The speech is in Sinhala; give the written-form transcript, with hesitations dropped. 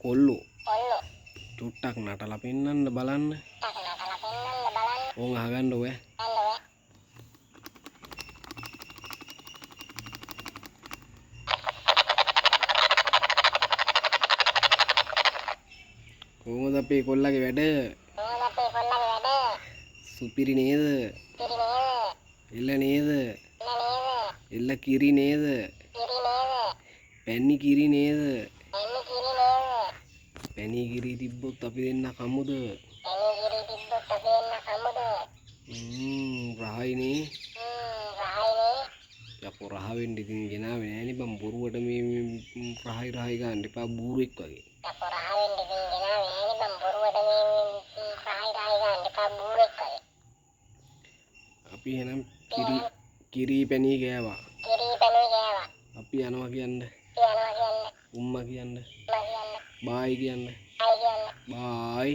කොල්ලෝ චුට්ටක් නටලා පෙන්නන්න බලන්න. ඕන් අහගන්න ඔය. කොහොමද අපේ කොල්ලගේ වැඩ? සුපිරි නේද? එල්ල නේද? එල්ල කිරි නේද? පැණි කිරි නේද? පැණි කිරි තිබ්බොත් අපි දෙන්න කමුද? රහයිනේ. යකෝ රහ වෙන්න ඉතින් ගෙනාවේ නෑනේ බං බොරුවට මේ රහයි ගන්න එපා බූරුවෙක් වගේ. අපි එහෙනම් කිරි පැණි ගෑවා. අපි යනවා කියන්න. උම්මා කියන්න. බායි කියන්න. බායි.